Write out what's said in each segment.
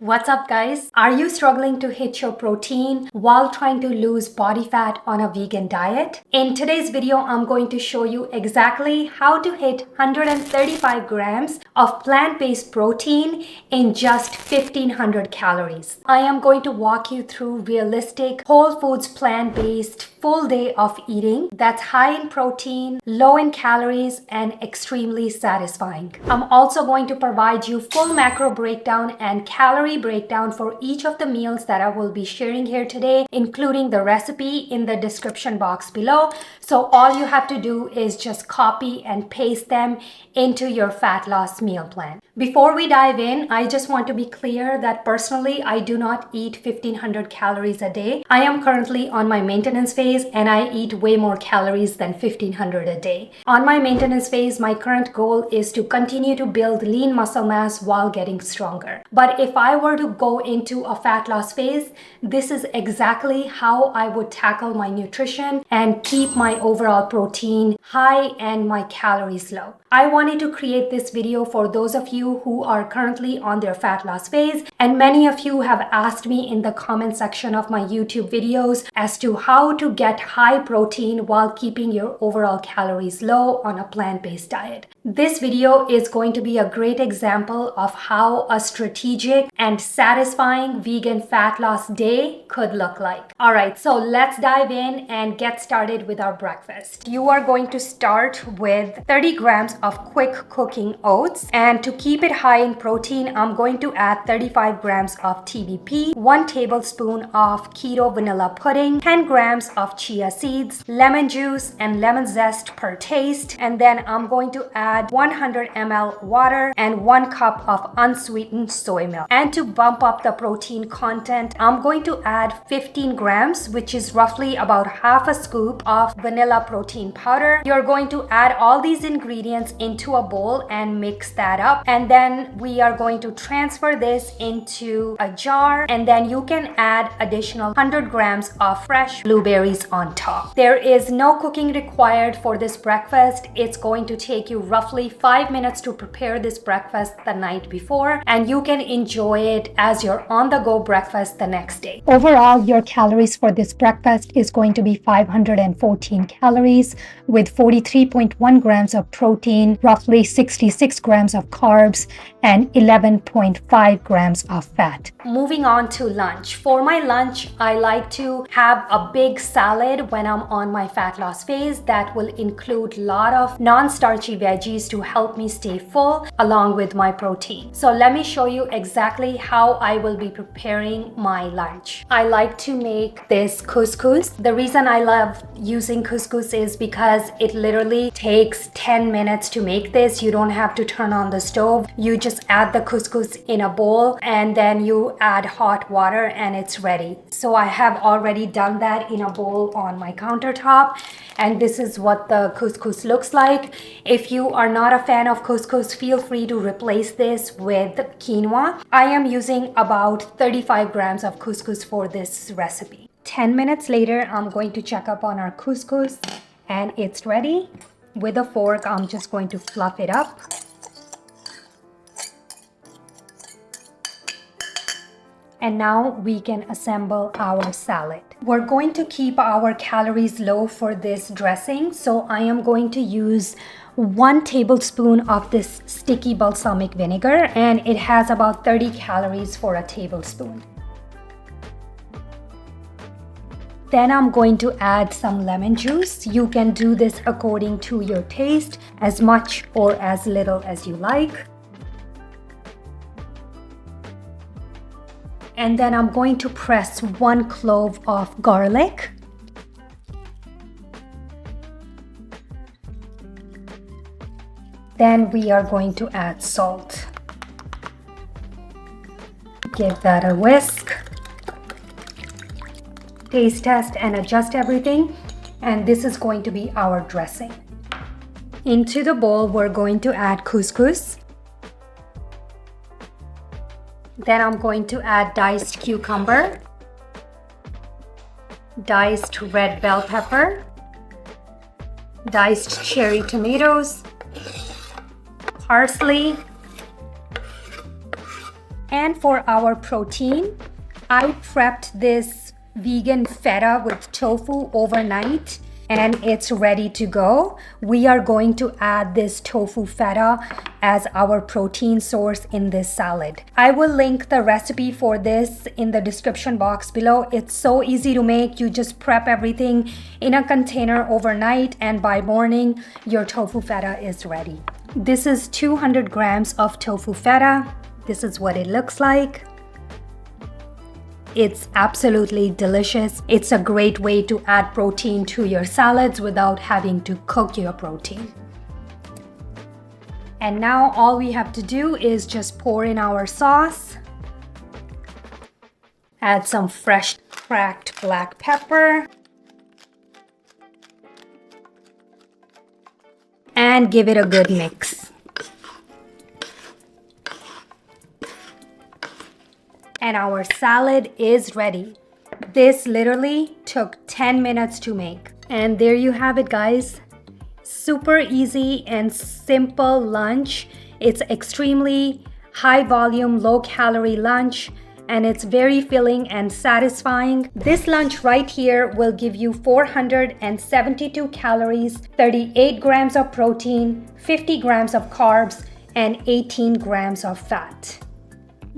What's up, guys? Are you struggling to hit your protein while trying to lose body fat on a vegan diet? In today's video, I'm going to show you exactly how to hit 135 grams of plant-based protein in just 1500 calories. I am going to walk you through realistic, whole foods, plant-based, full day of eating that's high in protein, low in calories, and extremely satisfying. I'm also going to provide you full macro breakdown and calorie breakdown for each of the meals that I will be sharing here today, including the recipe in the description box below. So all you have to do is just copy and paste them into your fat loss meal plan. Before we dive in, I just want to be clear that personally, I do not eat 1500 calories a day. I am currently on my maintenance phase and I eat way more calories than 1500 a day. On my maintenance phase, my current goal is to continue to build lean muscle mass while getting stronger. But if I were to go into a fat loss phase, this is exactly how I would tackle my nutrition and keep my overall protein high and my calories low. I wanted to create this video for those of you who are currently on their fat loss phase, and many of you have asked me in the comment section of my YouTube videos as to how to get high protein while keeping your overall calories low on a plant-based diet. This video is going to be a great example of how a strategic and satisfying vegan fat loss day could look like. All right, so let's dive in and get started with our breakfast. You are going to start with 30 grams of quick cooking oats, and to keep it high in protein, I'm going to add 35 grams of TBP, 1 tablespoon of keto vanilla pudding, 10 grams of chia seeds, lemon juice and lemon zest per taste, and then I'm going to add 100 ml water and 1 cup of unsweetened soy milk. And to bump up the protein content, I'm going to add 15 grams, which is roughly about half a scoop of vanilla protein powder. You're going to add all these ingredients into a bowl and mix that up, and then we are going to transfer this into a jar, and then you can add additional 100 grams of fresh blueberries on top. There is no cooking required for this breakfast. It's going to take you roughly 5 minutes to prepare this breakfast the night before, and you can enjoy it as your on-the-go breakfast the next day. Overall, your calories for this breakfast is going to be 514 calories with 43.1 grams of protein, roughly 66 grams of carbs, and 11.5 grams of fat. Moving on to lunch. For my lunch, I like to have a big salad when I'm on my fat loss phase that will include a lot of non-starchy veggies to help me stay full along with my protein. So let me show you exactly how I will be preparing my lunch. I like to make this couscous. The reason I love using couscous is because it literally takes 10 minutes to make this. You don't have to turn on the stove. You just add the couscous in a bowl and then you add hot water and it's ready. So I have already done that in a bowl on my countertop, and this is what the couscous looks like. If you are not a fan of couscous, feel free to replace this with quinoa. I am using about 35 grams of couscous for this recipe. 10 minutes later, I'm going to check up on our couscous and it's ready. With a fork, I'm just going to fluff it up. And now we can assemble our salad. We're going to keep our calories low for this dressing, so I am going to use 1 tablespoon of this sticky balsamic vinegar, and it has about 30 calories for a tablespoon. Then I'm going to add some lemon juice. You can do this according to your taste, as much or as little as you like. And then I'm going to press 1 clove of garlic. Then we are going to add salt. Give that a whisk. Taste test and adjust everything. And this is going to be our dressing. Into the bowl, we're going to add couscous. Then I'm going to add diced cucumber, diced red bell pepper, diced cherry tomatoes, parsley, And for our protein, I prepped this vegan feta with tofu overnight and it's ready to go. We are going to add this tofu feta as our protein source in this salad. I will link the recipe for this in the description box below. It's so easy to make. You just prep everything in a container overnight and by morning, your tofu feta is ready. This is 200 grams of tofu feta. This is what it looks like. It's absolutely delicious. It's a great way to add protein to your salads without having to cook your protein. And now all we have to do is just pour in our sauce. Add some fresh cracked black pepper. And give it a good mix. And our salad is ready. This literally took 10 minutes to make. And there you have it, guys. Super easy and simple lunch. It's extremely high volume, low calorie lunch, and it's very filling and satisfying. This lunch right here will give you 472 calories, 38 grams of protein, 50 grams of carbs, and 18 grams of fat.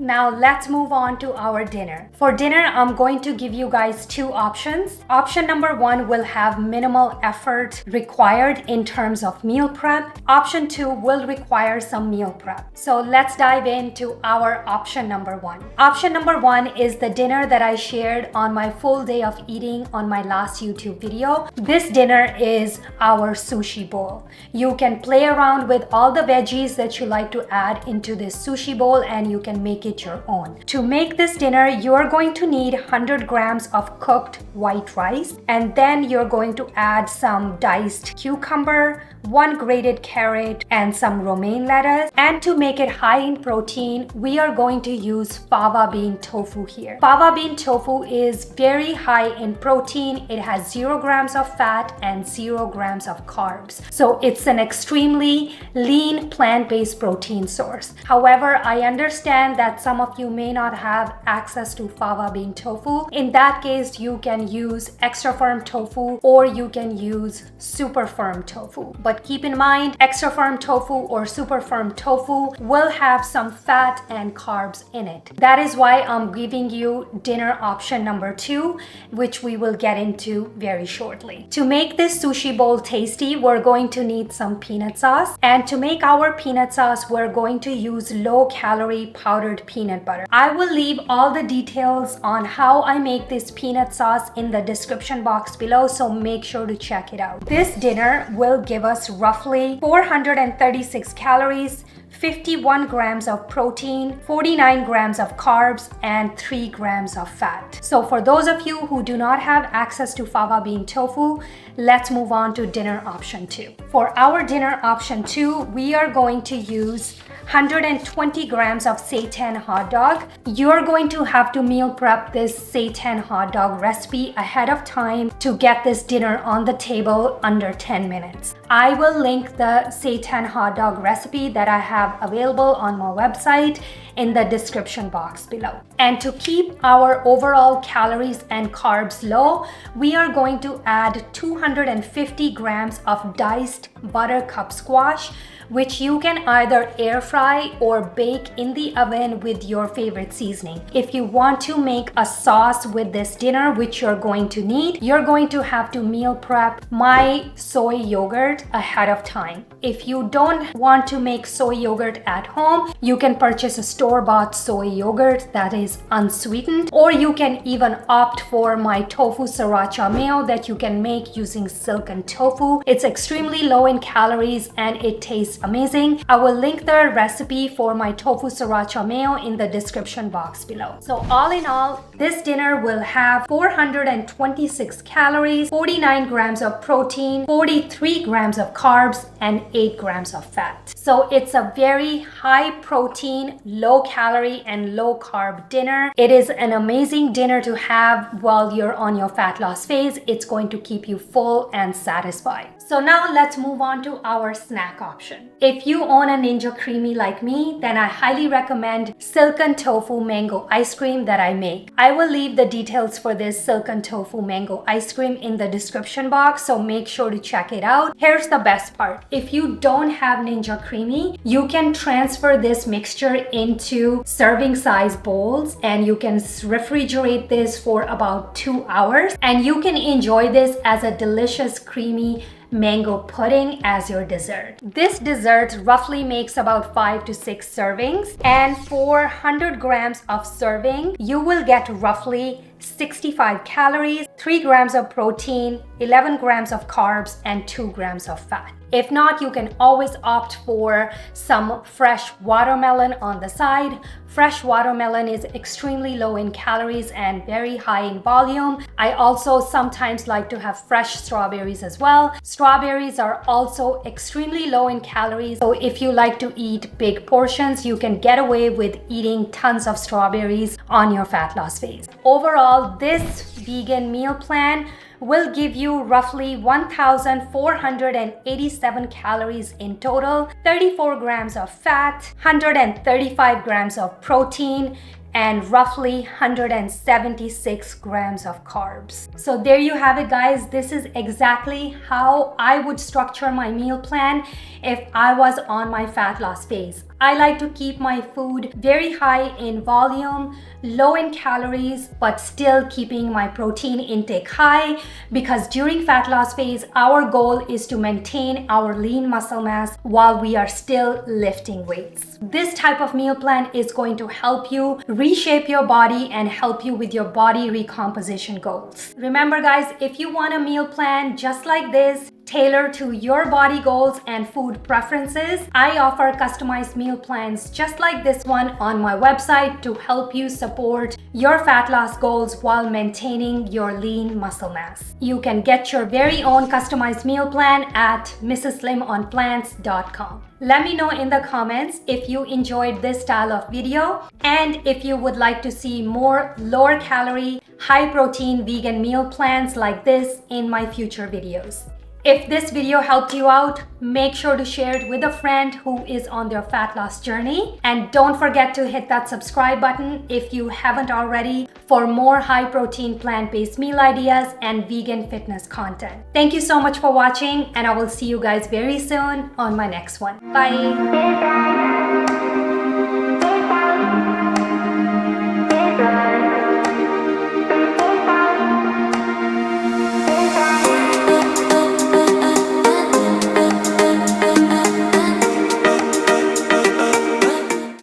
Now let's move on to our dinner. For dinner, I'm going to give you guys two options. Option number one will have minimal effort required in terms of meal prep. Option two will require some meal prep. So let's dive into our option number one. Option number one is the dinner that I shared on my full day of eating on my last YouTube video. This dinner is our sushi bowl. You can play around with all the veggies that you like to add into this sushi bowl and you can make it your own. To make this dinner, you are going to need 100 grams of cooked white rice, and then you're going to add some diced cucumber, 1 grated carrot, and some romaine lettuce. And to make it high in protein, we are going to use fava bean tofu here. Fava bean tofu is very high in protein. It has 0 grams of fat and 0 grams of carbs. So it's an extremely lean plant-based protein source. However, I understand that some of you may not have access to fava bean tofu. In that case, you can use extra firm tofu or you can use super firm tofu. But keep in mind, extra firm tofu or super firm tofu will have some fat and carbs in it. That is why I'm giving you dinner option number 2, which we will get into very shortly. To make this sushi bowl tasty, we're going to need some peanut sauce. And to make our peanut sauce, we're going to use low-calorie powdered peanut butter. I will leave all the details on how I make this peanut sauce in the description box below, so make sure to check it out. This dinner will give us roughly 436 calories, 51 grams of protein, 49 grams of carbs, and 3 grams of fat. So for those of you who do not have access to fava bean tofu, let's move on to dinner option 2. For our dinner option 2, we are going to use 120 grams of Seitan hot dog. You're going to have to meal prep this Seitan hot dog recipe ahead of time to get this dinner on the table under 10 minutes. I will link the Seitan hot dog recipe that I have available on my website in the description box below. And to keep our overall calories and carbs low, we are going to add 250 grams of diced buttercup squash, which you can either air fry or bake in the oven with your favorite seasoning. If you want to make a sauce with this dinner, which you're going to need, you're going to have to meal prep my soy yogurt ahead of time. If you don't want to make soy yogurt at home, you can purchase a store-bought soy yogurt that is unsweetened, or you can even opt for my tofu sriracha mayo that you can make using silken tofu. It's extremely low in calories and it tastes amazing. I will link the recipe for my tofu sriracha mayo in the description box below. So all in all, this dinner will have 426 calories, 49 grams of protein, 43 grams of carbs, and 8 grams of fat. So it's a very high protein, low calorie, and low carb dinner. It is an amazing dinner to have while you're on your fat loss phase. It's going to keep you full and satisfied. So now let's move on to our snack option. If you own a Ninja Creamy like me, then I highly recommend Silken Tofu Mango Ice Cream that I make. I will leave the details for this Silken Tofu Mango Ice Cream in the description box, so make sure to check it out. Here's the best part. If you don't have Ninja Creamy, you can transfer this mixture into serving size bowls and you can refrigerate this for about 2 hours and you can enjoy this as a delicious creamy mango pudding as your dessert. This dessert roughly makes about 5 to 6 servings, and for 100 grams of serving, you will get roughly 65 calories, 3 grams of protein, 11 grams of carbs, and 2 grams of fat. If not, you can always opt for some fresh watermelon on the side. Fresh watermelon is extremely low in calories and very high in volume. I also sometimes like to have fresh strawberries as well. Strawberries are also extremely low in calories, so if you like to eat big portions, you can get away with eating tons of strawberries on your fat loss phase. Overall, this vegan meal plan will give you roughly 1,487 calories in total, 34 grams of fat, 135 grams of protein, and roughly 176 grams of carbs. So there you have it, guys. This is exactly how I would structure my meal plan if I was on my fat loss phase. I like to keep my food very high in volume, low in calories, but still keeping my protein intake high, because during fat loss phase, our goal is to maintain our lean muscle mass while we are still lifting weights. This type of meal plan is going to help you reshape your body and help you with your body recomposition goals. Remember, guys, if you want a meal plan just like this, tailored to your body goals and food preferences, I offer customized meal plans just like this one on my website to help you support your fat loss goals while maintaining your lean muscle mass. You can get your very own customized meal plan at mrsslimonplants.com. Let me know in the comments if you enjoyed this style of video and if you would like to see more lower calorie, high protein vegan meal plans like this in my future videos. If this video helped you out, make sure to share it with a friend who is on their fat loss journey. And don't forget to hit that subscribe button if you haven't already for more high protein plant-based meal ideas and vegan fitness content. Thank you so much for watching, and I will see you guys very soon on my next one. Bye.